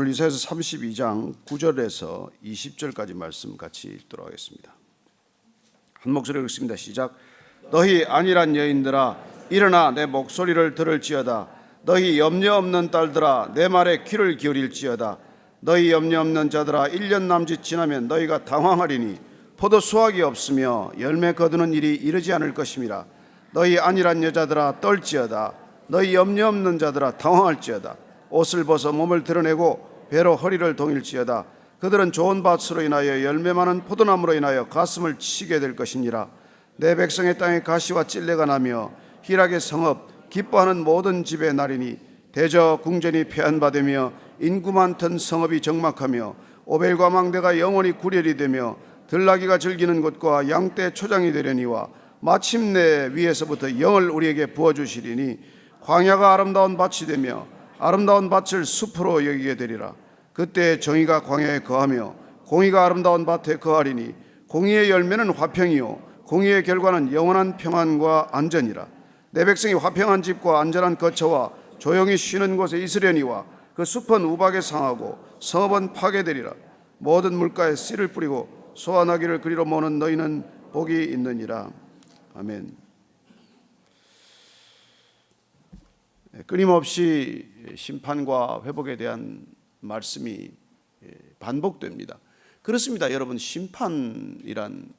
오늘 이사야서 32장 9절에서 20절까지 말씀 같이 읽도록 하겠습니다. 한 목소리로 읽습니다. 시작. 너희 안일한 여인들아 일어나 내 목소리를 들을지어다. 너희 염려 없는 딸들아 내 말에 귀를 기울일지어다. 너희 염려 없는 자들아 1년 남짓 지나면 너희가 당황하리니 포도 수확이 없으며 열매 거두는 일이 이르지 않을 것임이라. 너희 안일한 여자들아 떨지어다. 너희 염려 없는 자들아 당황할지어다. 옷을 벗어 몸을 드러내고 배로 허리를 동일지어다. 그들은 좋은 밭으로 인하여 열매 많은 포도나무로 인하여 가슴을 치게 될 것이니라. 내 백성의 땅에 가시와 찔레가 나며 희락의 성읍 기뻐하는 모든 집의 날이니 대저 궁전이 폐한바되며 인구 많던 성읍이 적막하며 오벨과 망대가 영원히 구렬이 되며 들나귀가 즐기는 곳과 양떼 초장이 되려니와 마침내 위에서부터 영을 우리에게 부어주시리니 광야가 아름다운 밭이 되며 아름다운 밭을 숲으로 여기게 되리라. 그때 정의가 광야에 거하며 공의가 아름다운 밭에 거하리니 공의의 열매는 화평이요 공의의 결과는 영원한 평안과 안전이라. 내 백성이 화평한 집과 안전한 거처와 조용히 쉬는 곳에 있으려니와 그 숲은 우박에 상하고 성읍은 파괴되리라. 모든 물가에 씨를 뿌리고 소환하기를 그리로 모는 너희는 복이 있느니라. 아멘. 끊임없이 심판과 회복에 대한 말씀이 반복됩니다. 그렇습니다. 여러분, 심판이란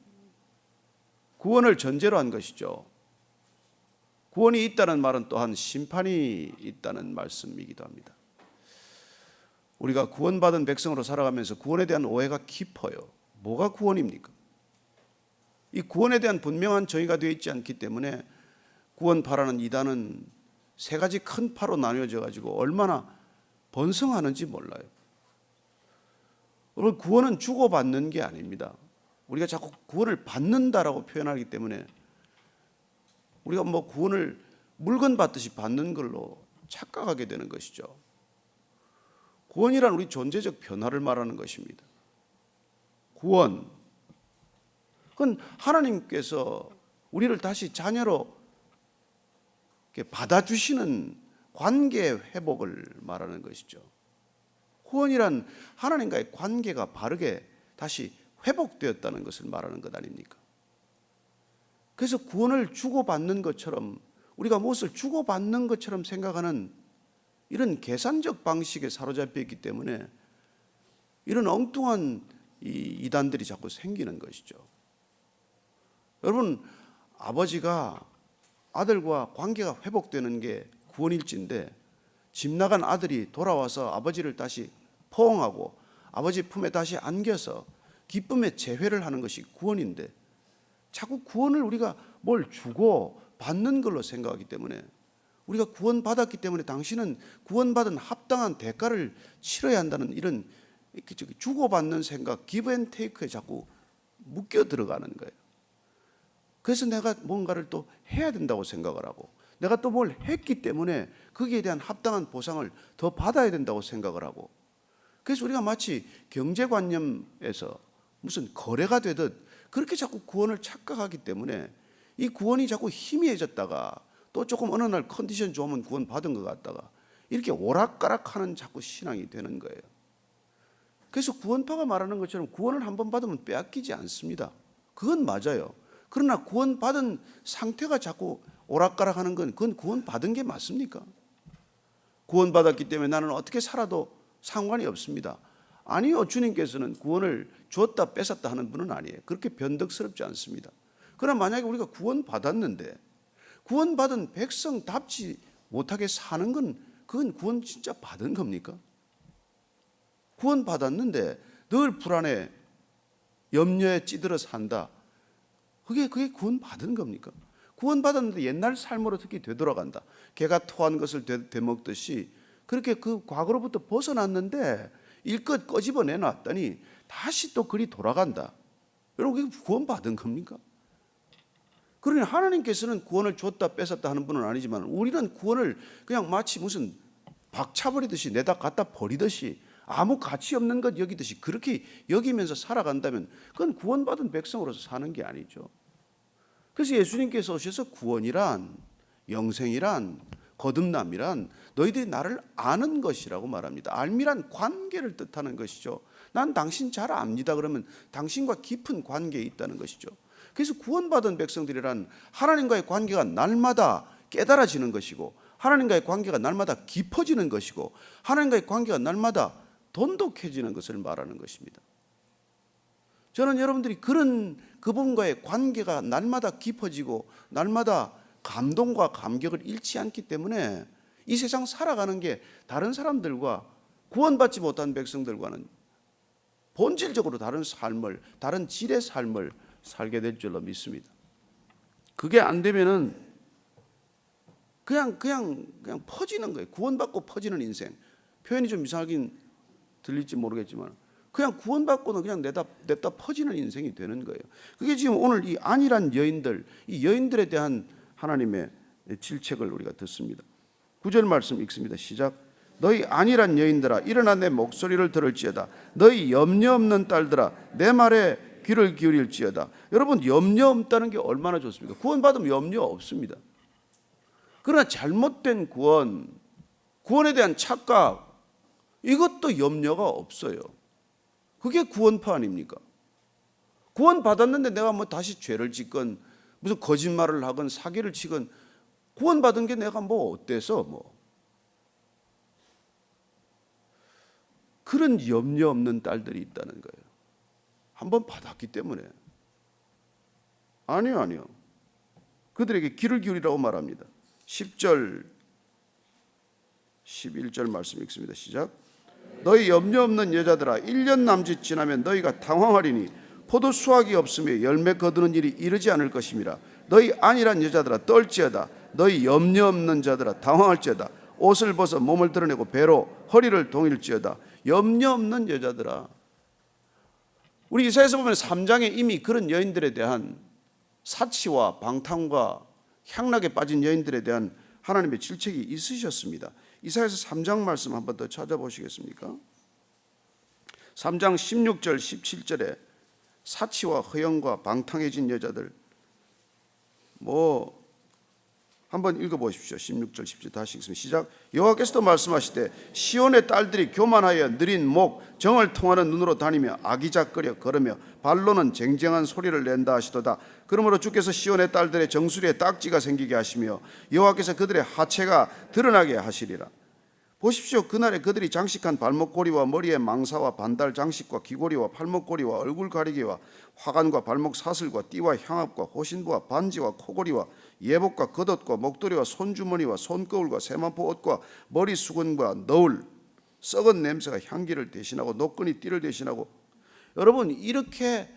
구원을 전제로 한 것이죠. 구원이 있다는 말은 또한 심판이 있다는 말씀이기도 합니다. 우리가 구원받은 백성으로 살아가면서 구원에 대한 오해가 깊어요. 뭐가 구원입니까? 이 구원에 대한 분명한 정의가 되어 있지 않기 때문에 구원파라는 이단은 세 가지 큰 파로 나뉘어져 가지고 얼마나 번성하는지 몰라요. 여러분, 구원은 주고받는 게 아닙니다. 우리가 자꾸 구원을 받는다라고 표현하기 때문에 우리가 구원을 물건 받듯이 받는 걸로 착각하게 되는 것이죠. 구원이란 우리 존재적 변화를 말하는 것입니다. 구원, 그건 하나님께서 우리를 다시 자녀로 받아주시는 관계 회복을 말하는 것이죠. 구원이란 하나님과의 관계가 바르게 다시 회복되었다는 것을 말하는 것 아닙니까? 그래서 구원을 주고받는 것처럼, 우리가 무엇을 주고받는 것처럼 생각하는 이런 계산적 방식에 사로잡혀 있기 때문에 이런 엉뚱한 이단들이 자꾸 생기는 것이죠. 여러분, 아버지가 아들과 관계가 회복되는 게 구원일진데 집 나간 아들이 돌아와서 아버지를 다시 포옹하고 아버지 품에 다시 안겨서 기쁨의 재회를 하는 것이 구원인데 자꾸 구원을 우리가 뭘 주고 받는 걸로 생각하기 때문에, 우리가 구원받았기 때문에 당신은 구원받은 합당한 대가를 치러야 한다는 이런 주고받는 생각, 기브 앤 테이크에 자꾸 묶여 들어가는 거예요. 그래서 내가 뭔가를 또 해야 된다고 생각을 하고, 내가 또 뭘 했기 때문에 거기에 대한 합당한 보상을 더 받아야 된다고 생각을 하고, 그래서 우리가 마치 경제관념에서 무슨 거래가 되듯 그렇게 자꾸 구원을 착각하기 때문에 이 구원이 자꾸 희미해졌다가 또 조금 어느 날 컨디션 좋으면 구원 받은 것 같다가 이렇게 오락가락하는 자꾸 신앙이 되는 거예요. 그래서 구원파가 말하는 것처럼 구원을 한번 받으면 빼앗기지 않습니다. 그건 맞아요. 그러나 구원받은 상태가 자꾸 오락가락하는 건 그건 구원받은 게 맞습니까? 구원받았기 때문에 나는 어떻게 살아도 상관이 없습니다. 아니요, 주님께서는 구원을 줬다 뺏었다 하는 분은 아니에요. 그렇게 변덕스럽지 않습니다. 그러나 만약에 우리가 구원받았는데 구원받은 백성답지 못하게 사는 건 그건 구원 진짜 받은 겁니까? 구원받았는데 늘 불안해, 염려에 찌들어 산다. 그게 구원받은 겁니까? 구원받았는데 옛날 삶으로 특히 되돌아간다. 개가 토한 것을 되먹듯이 그렇게 그 과거로부터 벗어났는데 일껏 꺼집어내 놨더니 다시 또 그리 돌아간다. 여러분, 그게 구원받은 겁니까? 그러니 하나님께서는 구원을 줬다 뺏었다 하는 분은 아니지만 우리는 구원을 그냥 마치 무슨 박차버리듯이 내다 갖다 버리듯이 아무 가치 없는 것 여기듯이 그렇게 여기면서 살아간다면 그건 구원받은 백성으로서 사는 게 아니죠. 그래서 예수님께서 오셔서 구원이란, 영생이란, 거듭남이란 너희들이 나를 아는 것이라고 말합니다. 알미란 관계를 뜻하는 것이죠. 난 당신 잘 압니다. 그러면 당신과 깊은 관계에 있다는 것이죠. 그래서 구원받은 백성들이란 하나님과의 관계가 날마다 깨달아지는 것이고, 하나님과의 관계가 날마다 깊어지는 것이고, 하나님과의 관계가 날마다 돈독해지는 것을 말하는 것입니다. 저는 여러분들이 그분과의 관계가 날마다 깊어지고 날마다 감동과 감격을 잃지 않기 때문에 이 세상 살아가는 게 다른 사람들과, 구원받지 못한 백성들과는 본질적으로 다른 삶을, 다른 질의 삶을 살게 될 줄로 믿습니다. 그게 안 되면은 그냥 퍼지는 거예요. 구원받고 퍼지는 인생. 표현이 좀 이상하긴 들릴지 모르겠지만 그냥 구원받고는 그냥 냅다 퍼지는 인생이 되는 거예요. 그게 지금 오늘 이 안이란 여인들, 이 여인들에 대한 하나님의 질책을 우리가 듣습니다. 9절 말씀 읽습니다. 시작. 너희 안이란 여인들아, 일어나 내 목소리를 들을지어다. 너희 염려 없는 딸들아, 내 말에 귀를 기울일지어다. 여러분, 염려 없다는 게 얼마나 좋습니까? 구원받으면 염려 없습니다. 그러나 잘못된 구원에 대한 착각, 이것도 염려가 없어요. 그게 구원파 아닙니까? 구원 받았는데 내가 뭐 다시 죄를 짓건 무슨 거짓말을 하건 사기를 치건 구원 받은 게 내가 뭐 어때서 뭐 그런 염려 없는 딸들이 있다는 거예요. 한번 받았기 때문에. 아니요. 그들에게 귀를 기울이라고 말합니다. 10절 11절 말씀 읽습니다. 시작. 너희 염려 없는 여자들아, 1년 남짓 지나면 너희가 당황하리니 포도 수확이 없으며 열매 거두는 일이 이르지 않을 것임이라. 너희 안이란 여자들아 떨지어다. 너희 염려 없는 자들아 당황할지어다. 옷을 벗어 몸을 드러내고 배로 허리를 동일지어다. 염려 없는 여자들아. 우리 이사야서 보면 3장에 이미 그런 여인들에 대한 사치와 방탕과 향락에 빠진 여인들에 대한 하나님의 질책이 있으셨습니다. 이사야서 3장 말씀 한번 더 찾아보시겠습니까? 3장 16절 17절에 사치와 허영과 방탕해진 여자들, 뭐 한번 읽어보십시오. 16절 17절 다시 읽습니다. 시작. 여호와께서도 말씀하시되 시온의 딸들이 교만하여 느린 목 정을 통하는 눈으로 다니며 아기작거려 걸으며 발로는 쟁쟁한 소리를 낸다 하시도다. 그러므로 주께서 시온의 딸들의 정수리에 딱지가 생기게 하시며 여호와께서 그들의 하체가 드러나게 하시리라. 보십시오. 그날에 그들이 장식한 발목고리와 머리에 망사와 반달 장식과 귀고리와 팔목고리와 얼굴 가리개와 화관과 발목 사슬과 띠와 향압과 호신부와 반지와 코고리와 예복과 겉옷과 목도리와 손주머니와 손거울과 세만포 옷과 머리 수건과 너울, 썩은 냄새가 향기를 대신하고 노끈이 띠를 대신하고. 여러분, 이렇게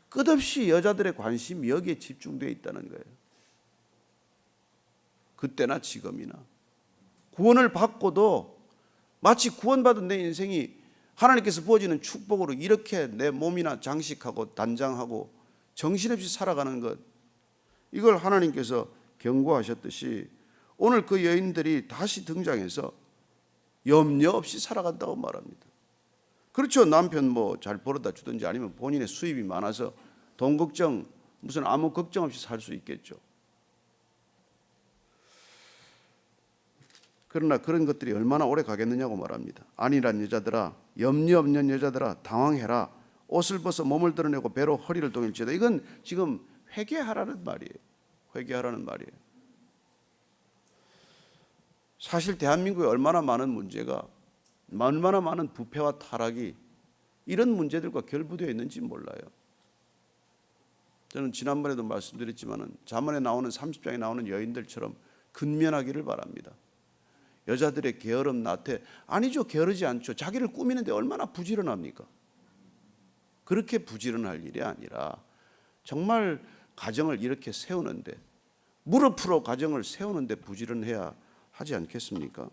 끝없이 여자들의 관심이 여기에 집중되어 있다는 거예요. 그때나 지금이나. 구원을 받고도 마치 구원받은 내 인생이 하나님께서 부어지는 축복으로 이렇게 내 몸이나 장식하고 단장하고 정신없이 살아가는 것, 이걸 하나님께서 경고하셨듯이 오늘 그 여인들이 다시 등장해서 염려 없이 살아간다고 말합니다. 그렇죠. 남편 뭐 잘 벌어다 주든지 아니면 본인의 수입이 많아서 돈 걱정, 무슨 아무 걱정 없이 살 수 있겠죠. 그러나 그런 것들이 얼마나 오래 가겠느냐고 말합니다. 안이란 여자들아, 염려 없는 여자들아 당황해라. 옷을 벗어 몸을 드러내고 배로 허리를 동일지어다. 이건 지금 회개하라는 말이에요. 회개하라는 말이에요. 사실 대한민국에 얼마나 많은 문제가, 얼마나 많은 부패와 타락이 이런 문제들과 결부되어 있는지 몰라요. 저는 지난번에도 말씀드렸지만 잠언에 나오는 30장에 나오는 여인들처럼 근면하기를 바랍니다. 여자들의 게으름 나태, 아니죠. 게으르지 않죠. 자기를 꾸미는데 얼마나 부지런합니까? 그렇게 부지런할 일이 아니라 정말 가정을 이렇게 세우는데, 무릎으로 가정을 세우는데 부지런해야 하지 않겠습니까?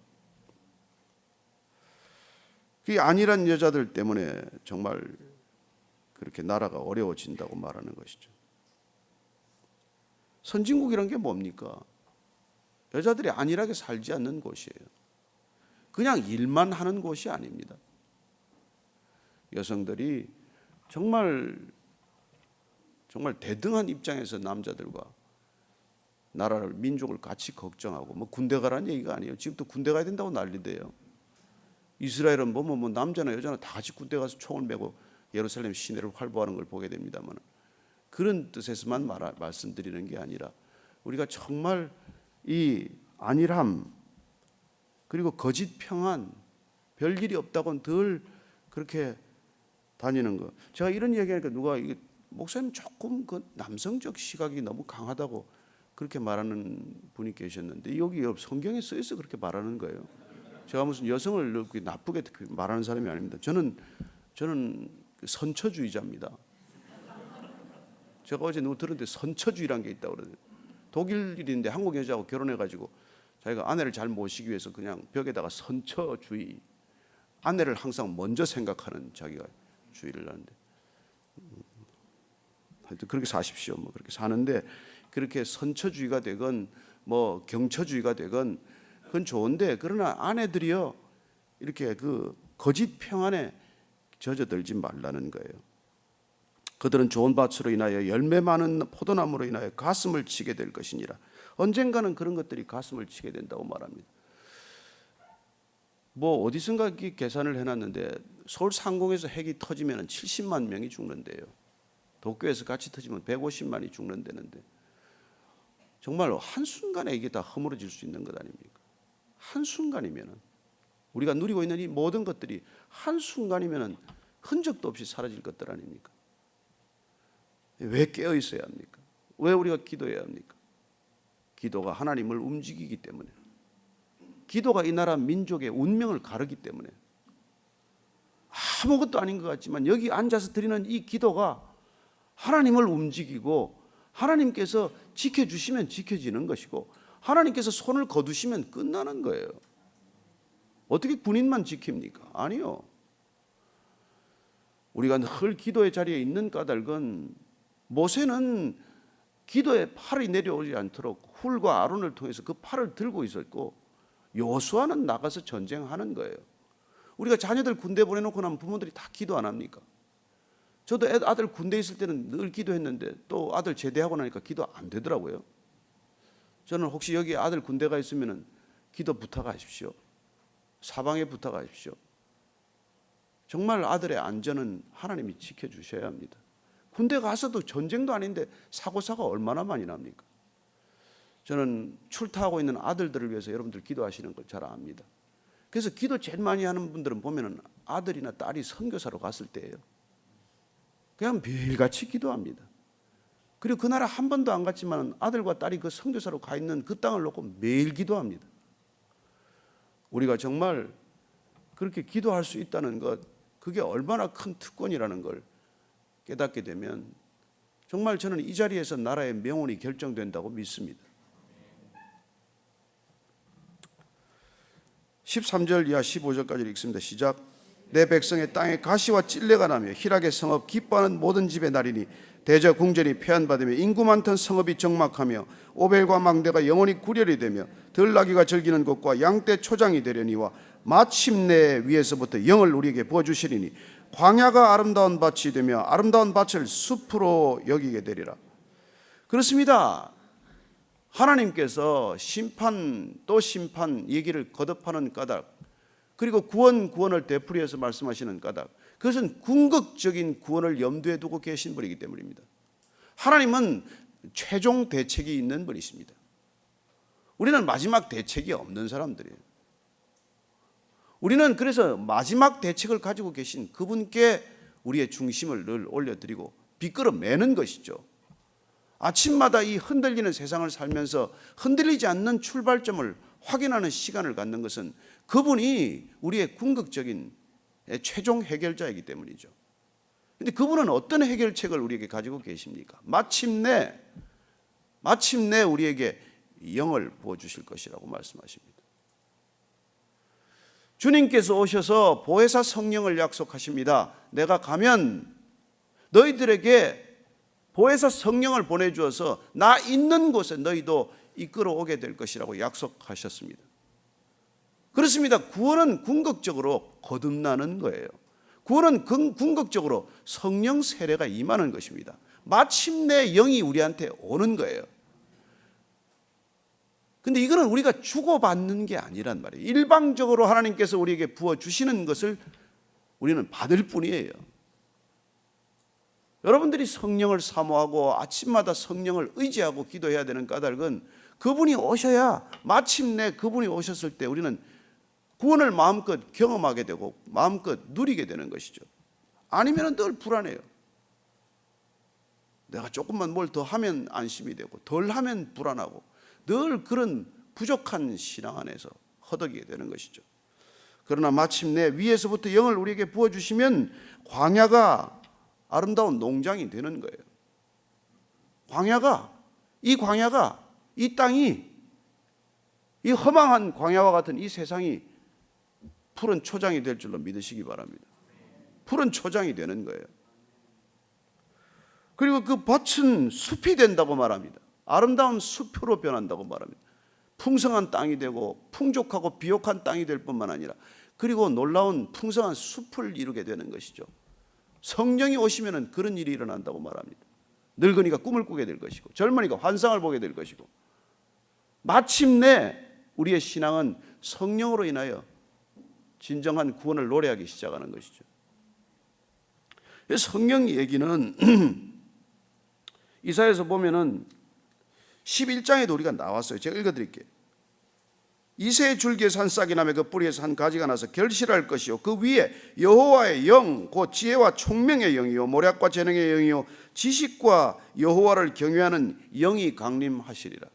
그게 아니란 여자들 때문에 정말 그렇게 나라가 어려워진다고 말하는 것이죠. 선진국이란 게 뭡니까? 여자들이 안일하게 살지 않는 곳이에요. 그냥 일만 하는 곳이 아닙니다. 여성들이 정말 대등한 입장에서 남자들과 나라를 민족을 같이 걱정하고 뭐 군대 가라는 얘기가 아니에요. 지금도 군대 가야 된다고 난리대요. 이스라엘은 보면 뭐 남자나 여자나 다 같이 군대 가서 총을 메고 예루살렘 시내를 활보하는 걸 보게 됩니다만 그런 뜻에서만 말씀드리는 게 아니라 우리가 정말 이 안일함 그리고 거짓 평안 별일이 없다고는 늘 그렇게 다니는 거. 제가 이런 얘기하니까 누가 이게 목사님 조금 그 남성적 시각이 너무 강하다고 그렇게 말하는 분이 계셨는데 여기 성경에 써 있어 그렇게 말하는 거예요. 제가 무슨 여성을 나쁘게 말하는 사람이 아닙니다. 저는 선처주의자입니다. 제가 어제 누구 들었는데 선처주의라는 게 있다고 그러더라고요. 독일인데 한국 여자하고 결혼해가지고 자기가 아내를 잘 모시기 위해서 그냥 벽에다가 선처주의, 아내를 항상 먼저 생각하는 자기가 주의를 하는데 하여튼 그렇게 사십시오. 뭐 그렇게 사는데 그렇게 선처주의가 되건 뭐 경처주의가 되건 그건 좋은데 그러나 아내들이요 이렇게 그 거짓 평안에 젖어들지 말라는 거예요. 그들은 좋은 밭으로 인하여 열매 많은 포도나무로 인하여 가슴을 치게 될 것이니라. 언젠가는 그런 것들이 가슴을 치게 된다고 말합니다. 뭐 어디선가 계산을 해놨는데 서울 상공에서 핵이 터지면 70만 명이 죽는데요. 도쿄에서 같이 터지면 150만이 죽는다는데 정말 한순간에 이게 다 허물어질 수 있는 것 아닙니까? 한순간이면 우리가 누리고 있는 이 모든 것들이 한순간이면 흔적도 없이 사라질 것들 아닙니까? 왜 깨어 있어야 합니까? 왜 우리가 기도해야 합니까? 기도가 하나님을 움직이기 때문에, 기도가 이 나라 민족의 운명을 가르기 때문에, 아무것도 아닌 것 같지만 여기 앉아서 드리는 이 기도가 하나님을 움직이고 하나님께서 지켜주시면 지켜지는 것이고 하나님께서 손을 거두시면 끝나는 거예요. 어떻게 군인만 지킵니까? 아니요. 우리가 늘 기도의 자리에 있는 까닭은 모세는 기도에 팔이 내려오지 않도록 훌과 아론을 통해서 그 팔을 들고 있었고 여호수아는 나가서 전쟁하는 거예요. 우리가 자녀들 군대 보내놓고 나면 부모들이 다 기도 안 합니까? 저도 아들 군대 있을 때는 늘 기도했는데 또 아들 제대하고 나니까 기도 안 되더라고요. 저는 혹시 여기 아들 군대가 있으면 기도 부탁하십시오. 사방에 부탁하십시오. 정말 아들의 안전은 하나님이 지켜주셔야 합니다. 군대 가서도 전쟁도 아닌데 사고사가 얼마나 많이 납니까? 저는 출타하고 있는 아들들을 위해서 여러분들 기도하시는 걸 잘 압니다. 그래서 기도 제일 많이 하는 분들은 보면은 아들이나 딸이 선교사로 갔을 때예요. 그냥 매일같이 기도합니다. 그리고 그 나라 한 번도 안 갔지만 아들과 딸이 그 선교사로 가 있는 그 땅을 놓고 매일 기도합니다. 우리가 정말 그렇게 기도할 수 있다는 것, 그게 얼마나 큰 특권이라는 걸 깨닫게 되면 정말 저는 이 자리에서 나라의 명운이 결정된다고 믿습니다. 13절 이하 15절까지 읽습니다. 시작. 내 백성의 땅에 가시와 찔레가 나며 희락의 성읍 기뻐하는 모든 집의 날이니 대저 궁전이 폐한받으며 인구 많던 성읍이 적막하며 오벨과 망대가 영원히 구렬이 되며 들나귀가 즐기는 곳과 양떼 초장이 되려니와 마침내 위에서부터 영을 우리에게 부어주시리니 광야가 아름다운 밭이 되며 아름다운 밭을 숲으로 여기게 되리라. 그렇습니다. 하나님께서 심판 또 심판 얘기를 거듭하는 까닭, 그리고 구원을 되풀이해서 말씀하시는 까닭, 그것은 궁극적인 구원을 염두에 두고 계신 분이기 때문입니다. 하나님은 최종 대책이 있는 분이십니다. 우리는 마지막 대책이 없는 사람들이에요. 우리는 그래서 마지막 대책을 가지고 계신 그분께 우리의 중심을 늘 올려드리고 비끌어매는 것이죠. 아침마다 이 흔들리는 세상을 살면서 흔들리지 않는 출발점을 확인하는 시간을 갖는 것은 그분이 우리의 궁극적인 최종 해결자이기 때문이죠. 그런데 그분은 어떤 해결책을 우리에게 가지고 계십니까? 마침내 우리에게 영을 부어주실 것이라고 말씀하십니다. 주님께서 오셔서 보혜사 성령을 약속하십니다. 내가 가면 너희들에게 보혜사 성령을 보내주어서 나 있는 곳에 너희도 이끌어오게 될 것이라고 약속하셨습니다. 그렇습니다. 구원은 궁극적으로 거듭나는 거예요. 구원은 궁극적으로 성령 세례가 임하는 것입니다. 마침내 영이 우리한테 오는 거예요. 근데 이거는 우리가 주고받는 게 아니란 말이에요. 일방적으로 하나님께서 우리에게 부어주시는 것을 우리는 받을 뿐이에요. 여러분들이 성령을 사모하고 아침마다 성령을 의지하고 기도해야 되는 까닭은 그분이 오셔야, 마침내 그분이 오셨을 때 우리는 구원을 마음껏 경험하게 되고 마음껏 누리게 되는 것이죠. 아니면 늘 불안해요. 내가 조금만 뭘 더 하면 안심이 되고 덜 하면 불안하고 늘 그런 부족한 신앙 안에서 허덕이게 되는 것이죠. 그러나 마침내 위에서부터 영을 우리에게 부어주시면 광야가 아름다운 농장이 되는 거예요. 광야가, 이 땅이, 이 허망한 광야와 같은 이 세상이 푸른 초장이 될 줄로 믿으시기 바랍니다. 푸른 초장이 되는 거예요. 그리고 그 밭은 숲이 된다고 말합니다. 아름다운 숲으로 변한다고 말합니다. 풍성한 땅이 되고 풍족하고 비옥한 땅이 될 뿐만 아니라 그리고 놀라운 풍성한 숲을 이루게 되는 것이죠. 성령이 오시면 그런 일이 일어난다고 말합니다. 늙은이가 꿈을 꾸게 될 것이고 젊은이가 환상을 보게 될 것이고 마침내 우리의 신앙은 성령으로 인하여 진정한 구원을 노래하기 시작하는 것이죠. 성령 얘기는 이사야에서 보면은 11장에도 우리가 나왔어요. 제가 읽어드릴게요. 이새의 줄기에 산 싹이 나며 그 뿌리에서 한 가지가 나서 결실할 것이요 그 위에 여호와의 영 곧 지혜와 총명의 영이요 모략과 재능의 영이요 지식과 여호와를 경외하는 영이 강림하시리라.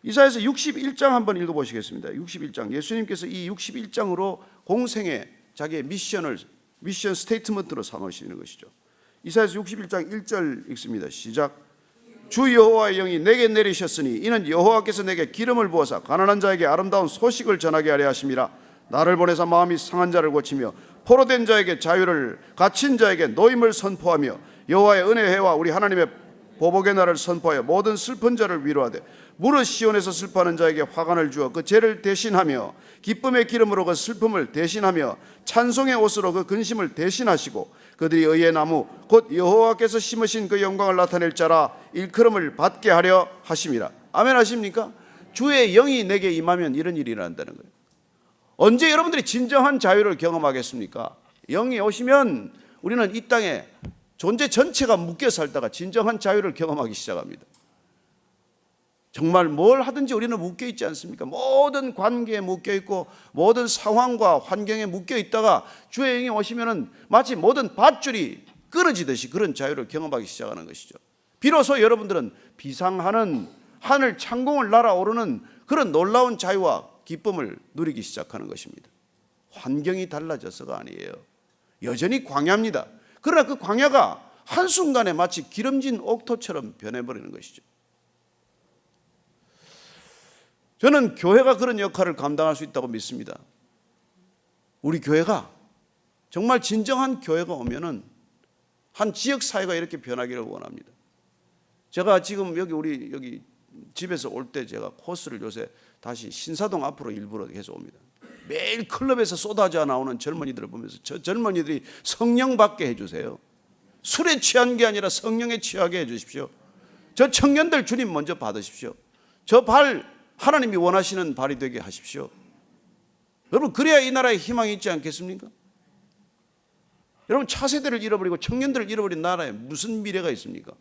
이사야서 61장 한번 읽어보시겠습니다. 61장 예수님께서 이 61장으로 공생의 자기의 미션 스테이트먼트로 삼으시는 것이죠. 이사야서 61장 1절 읽습니다. 시작. 주 여호와의 영이 내게 내리셨으니 이는 여호와께서 내게 기름을 부어사 가난한 자에게 아름다운 소식을 전하게 하려 하심이라. 나를 보내사 마음이 상한 자를 고치며 포로된 자에게 자유를 갇힌 자에게 노임을 선포하며 여호와의 은혜와 우리 하나님의 보복의 날을 선포하여 모든 슬픈 자를 위로하되 무릇 시온에서 슬퍼하는 자에게 화관을 주어 그 죄를 대신하며 기쁨의 기름으로 그 슬픔을 대신하며 찬송의 옷으로 그 근심을 대신하시고 그들이 의의 나무 곧 여호와께서 심으신 그 영광을 나타낼 자라 일컬음을 받게 하려 하심이라. 아멘 하십니까? 주의 영이 내게 임하면 이런 일이 일어난다는 거예요. 언제 여러분들이 진정한 자유를 경험하겠습니까? 영이 오시면 우리는 이 땅에 존재 전체가 묶여 살다가 진정한 자유를 경험하기 시작합니다. 정말 뭘 하든지 우리는 묶여 있지 않습니까? 모든 관계에 묶여 있고 모든 상황과 환경에 묶여 있다가 주의 영이 오시면은 마치 모든 밧줄이 끊어지듯이 그런 자유를 경험하기 시작하는 것이죠. 비로소 여러분들은 비상하는 하늘 창공을 날아오르는 그런 놀라운 자유와 기쁨을 누리기 시작하는 것입니다. 환경이 달라져서가 아니에요. 여전히 광야입니다. 그러나 그 광야가 한순간에 마치 기름진 옥토처럼 변해버리는 것이죠. 저는 교회가 그런 역할을 감당할 수 있다고 믿습니다. 우리 교회가 정말 진정한 교회가 오면은 한 지역 사회가 이렇게 변하기를 원합니다. 제가 지금 여기 집에서 올 때 제가 코스를 요새 다시 신사동 앞으로 일부러 계속 옵니다. 매일 클럽에서 쏟아져 나오는 젊은이들을 보면서 저 젊은이들이 성령 받게 해주세요. 술에 취한 게 아니라 성령에 취하게 해주십시오. 저 청년들 주님 먼저 받으십시오. 저 발 하나님이 원하시는 발이 되게 하십시오. 여러분 그래야 이 나라에 희망이 있지 않겠습니까? 여러분 차세대를 잃어버리고 청년들을 잃어버린 나라에 무슨 미래가 있습니까?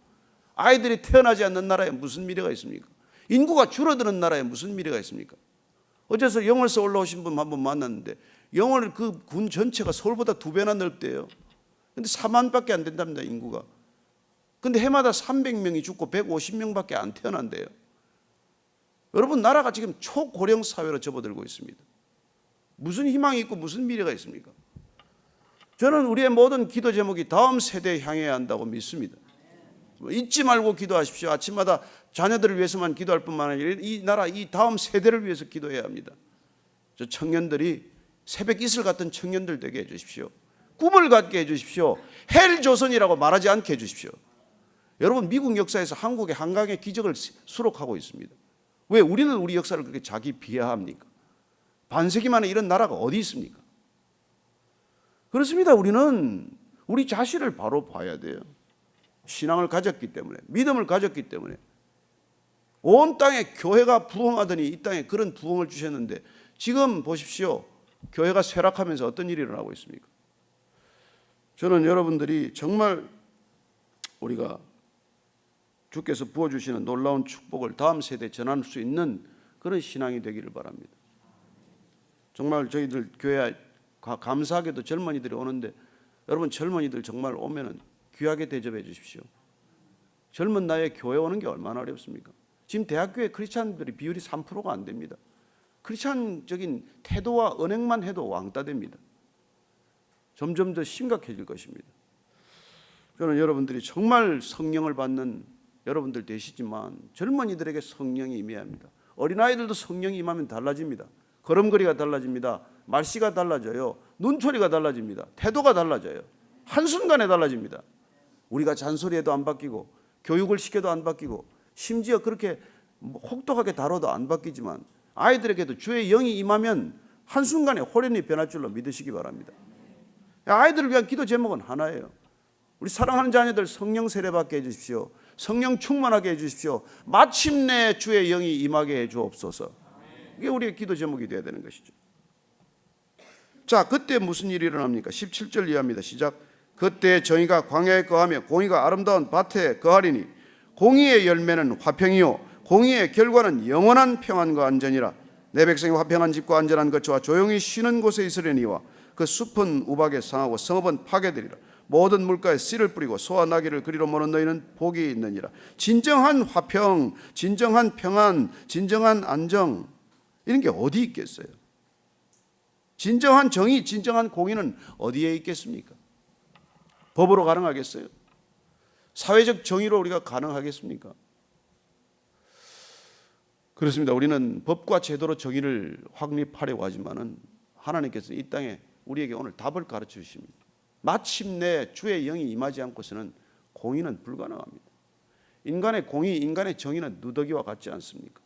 아이들이 태어나지 않는 나라에 무슨 미래가 있습니까? 인구가 줄어드는 나라에 무슨 미래가 있습니까? 어제서 영월서 올라오신 분 한 번 만났는데 영월 그 군 전체가 서울보다 2배나 넓대요. 근데 4만밖에 안 된답니다 인구가. 근데 해마다 300명이 죽고 150명밖에 안 태어난대요. 여러분 나라가 지금 초고령 사회로 접어들고 있습니다. 무슨 희망이 있고 무슨 미래가 있습니까? 저는 우리의 모든 기도 제목이 다음 세대에 향해야 한다고 믿습니다. 잊지 말고 기도하십시오. 아침마다 자녀들을 위해서만 기도할 뿐만 아니라 이 나라 이 다음 세대를 위해서 기도해야 합니다. 저 청년들이 새벽 이슬 같은 청년들 되게 해주십시오. 꿈을 갖게 해주십시오. 헬조선이라고 말하지 않게 해주십시오. 여러분 미국 역사에서 한국의 한강의 기적을 수록하고 있습니다. 왜 우리는 우리 역사를 그렇게 자기 비하합니까? 반세기 만에 이런 나라가 어디 있습니까? 그렇습니다. 우리는 우리 자신을 바로 봐야 돼요. 신앙을 가졌기 때문에, 믿음을 가졌기 때문에 온 땅에 교회가 부흥하더니 이 땅에 그런 부흥을 주셨는데 지금 보십시오. 교회가 쇠락하면서 어떤 일이 일어나고 있습니까? 저는 여러분들이 정말 우리가 주께서 부어주시는 놀라운 축복을 다음 세대에 전할 수 있는 그런 신앙이 되기를 바랍니다. 정말 저희들 교회에 감사하게도 젊은이들이 오는데 여러분 젊은이들 정말 오면은 귀하게 대접해 주십시오. 젊은 나이에 교회 오는 게 얼마나 어렵습니까? 지금 대학교에 크리스찬들이 비율이 3%가 안 됩니다. 크리스찬적인 태도와 언행만 해도 왕따 됩니다. 점점 더 심각해질 것입니다. 저는 여러분들이 정말 성령을 받는 여러분들 되시지만 젊은이들에게 성령이 임해야 합니다. 어린아이들도 성령이 임하면 달라집니다. 걸음걸이가 달라집니다. 말씨가 달라져요. 눈초리가 달라집니다. 태도가 달라져요. 한순간에 달라집니다. 우리가 잔소리해도 안 바뀌고 교육을 시켜도 안 바뀌고 심지어 그렇게 혹독하게 다뤄도 안 바뀌지만 아이들에게도 주의 영이 임하면 한순간에 호련히 변할 줄로 믿으시기 바랍니다. 아이들을 위한 기도 제목은 하나예요. 우리 사랑하는 자녀들 성령 세례받게 해주십시오. 성령 충만하게 해주십시오. 마침내 주의 영이 임하게 해주옵소서. 이게 우리의 기도 제목이 되어야 되는 것이죠. 자, 그때 무슨 일이 일어납니까? 17절 이하입니다. 시작. 그때 정의가 광야에 거하며 공의가 아름다운 밭에 거하리니 공의의 열매는 화평이요 공의의 결과는 영원한 평안과 안전이라. 내 백성이 화평한 집과 안전한 거처와 조용히 쉬는 곳에 있으려니와 그 숲은 우박에 상하고 성읍은 파괴되리라. 모든 물가에 씨를 뿌리고 소와 나귀를 그리로 모는 너희는 복이 있느니라. 진정한 화평, 진정한 평안, 진정한 안정, 이런 게 어디 있겠어요? 진정한 정의, 진정한 공의는 어디에 있겠습니까? 법으로 가능하겠어요? 사회적 정의로 우리가 가능하겠습니까? 그렇습니다. 우리는 법과 제도로 정의를 확립하려고 하지만은 하나님께서 이 땅에 우리에게 오늘 답을 가르쳐 주십니다. 마침내 주의 영이 임하지 않고서는 공의는 불가능합니다. 인간의 공의, 인간의 정의는 누더기와 같지 않습니까?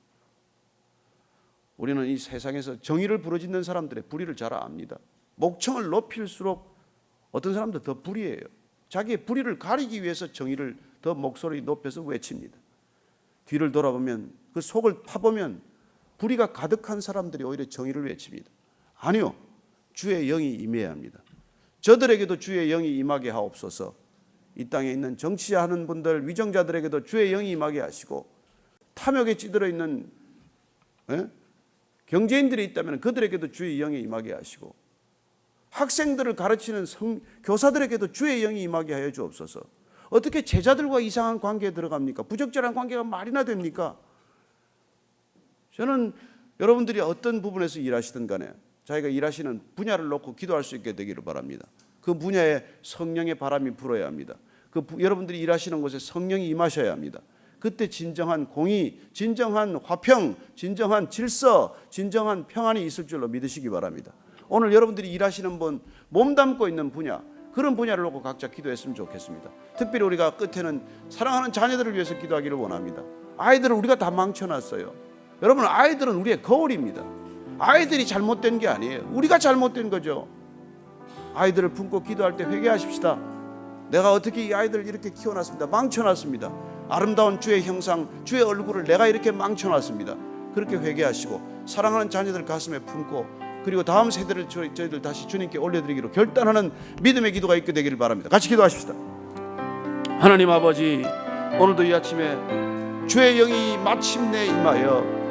우리는 이 세상에서 정의를 부르짖는 사람들의 불의를 잘 압니다. 목청을 높일수록 어떤 사람도 더 불의해요. 자기의 불의를 가리기 위해서 정의를 더 목소리 높여서 외칩니다. 뒤를 돌아보면 그 속을 파보면 불의가 가득한 사람들이 오히려 정의를 외칩니다. 아니요, 주의 영이 임해야 합니다. 저들에게도 주의 영이 임하게 하옵소서. 이 땅에 있는 정치하는 분들, 위정자들에게도 주의 영이 임하게 하시고 탐욕에 찌들어 있는 경제인들이 있다면 그들에게도 주의 영이 임하게 하시고 학생들을 가르치는 교사들에게도 주의 영이 임하게 하여 주옵소서. 어떻게 제자들과 이상한 관계에 들어갑니까? 부적절한 관계가 말이나 됩니까? 저는 여러분들이 어떤 부분에서 일하시든 간에 자기가 일하시는 분야를 놓고 기도할 수 있게 되기를 바랍니다. 그 분야에 성령의 바람이 불어야 합니다. 여러분들이 일하시는 곳에 성령이 임하셔야 합니다. 그때 진정한 공의, 진정한 화평, 진정한 질서, 진정한 평안이 있을 줄로 믿으시기 바랍니다. 오늘 여러분들이 일하시는 분, 몸담고 있는 분야, 그런 분야를 놓고 각자 기도했으면 좋겠습니다. 특별히 우리가 끝에는 사랑하는 자녀들을 위해서 기도하기를 원합니다. 아이들을 우리가 다 망쳐놨어요. 여러분, 아이들은 우리의 거울입니다. 아이들이 잘못된 게 아니에요. 우리가 잘못된 거죠. 아이들을 품고 기도할 때 회개하십시다. 내가 어떻게 이 아이들을 이렇게 키워놨습니다. 망쳐놨습니다. 아름다운 주의 형상, 주의 얼굴을 내가 이렇게 망쳐놨습니다. 그렇게 회개하시고 사랑하는 자녀들 가슴에 품고 그리고 다음 세대를 저희들 다시 주님께 올려드리기로 결단하는 믿음의 기도가 있게 되기를 바랍니다. 같이 기도하십시다. 하나님 아버지, 오늘도 이 아침에 주의 영이 마침내 임하여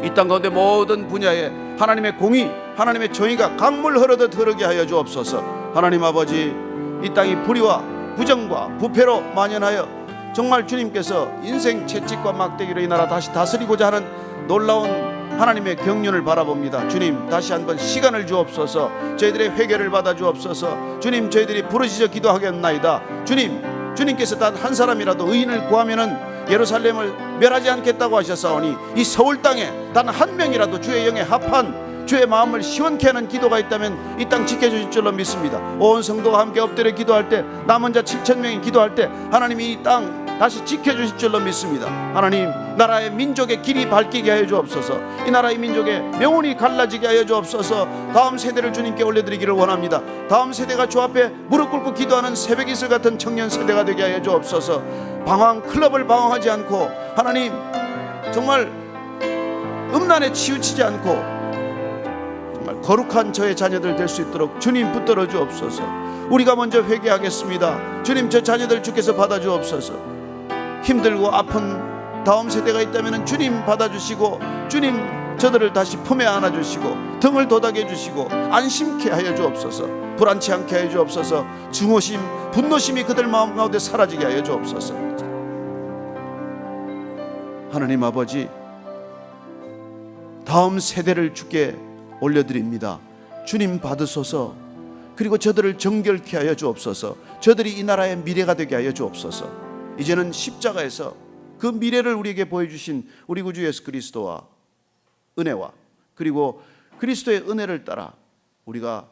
이 땅 가운데 모든 분야에 하나님의 공의, 하나님의 정의가 강물 흐르듯 흐르게 하여 주옵소서. 하나님 아버지, 이 땅이 불의와 부정과 부패로 만연하여 정말 주님께서 인생 채찍과 막대기로 이 나라 다시 다스리고자 하는 놀라운 하나님의 경륜을 바라봅니다. 주님, 다시 한번 시간을 주옵소서. 저희들의 회개를 받아 주옵소서. 주님, 저희들이 부르짖어 기도하겠나이다. 주님께서 단 한 사람이라도 의인을 구하면은 예루살렘을 멸하지 않겠다고 하셨사오니 이 서울 땅에 단 한 명이라도 주의 영에 합한 주의 마음을 시원케 하는 기도가 있다면 이 땅 지켜주실 줄로 믿습니다. 온 성도가 함께 엎드려 기도할 때, 남은 자 7,000명이 기도할 때 하나님이 이 땅 다시 지켜주실 줄로 믿습니다. 하나님, 나라의 민족의 길이 밝히게 하여 주옵소서. 이 나라의 민족의 명운이 갈라지게 하여 주옵소서. 다음 세대를 주님께 올려드리기를 원합니다. 다음 세대가 주 앞에 무릎 꿇고 기도하는 새벽 이슬 같은 청년 세대가 되게 하여 주옵소서. 클럽을 방황하지 않고 하나님 정말 음란에 치우치지 않고 정말 거룩한 저의 자녀들 될 수 있도록 주님 붙들어 주옵소서. 우리가 먼저 회개하겠습니다. 주님, 저 자녀들 주께서 받아 주옵소서. 힘들고 아픈 다음 세대가 있다면 주님 받아주시고, 주님 저들을 다시 품에 안아주시고 등을 도닥여 주시고 안심케 하여 주옵소서. 불안치 않게 하여 주옵소서. 증오심, 분노심이 그들 마음 가운데 사라지게 하여 주옵소서. 하나님 아버지, 다음 세대를 주께 올려드립니다. 주님 받으소서. 그리고 저들을 정결케 하여 주옵소서. 저들이 이 나라의 미래가 되게 하여 주옵소서. 이제는 십자가에서 그 미래를 우리에게 보여주신 우리 구주 예수 그리스도와 은혜와 그리고 그리스도의 은혜를 따라 우리가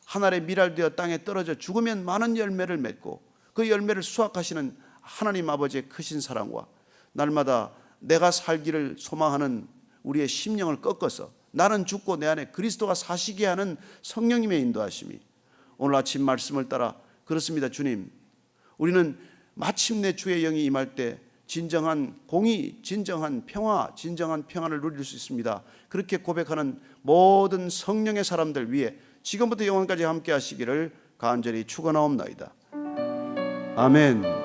하늘의 미랄되어 땅에 떨어져 죽으면 많은 열매를 맺고 그 열매를 수확하시는 하나님 아버지의 크신 사랑과 날마다 내가 살기를 소망하는 우리의 심령을 꺾어서 나는 죽고 내 안에 그리스도가 사시게 하는 성령님의 인도하심이 오늘 아침 말씀을 따라 그렇습니다. 주님, 우리는 마침내 주의 영이 임할 때 진정한 공의, 진정한 평화, 진정한 평안을 누릴 수 있습니다. 그렇게 고백하는 모든 성령의 사람들 위해 지금부터 영원까지 함께 하시기를 간절히 축원하옵나이다. 아멘.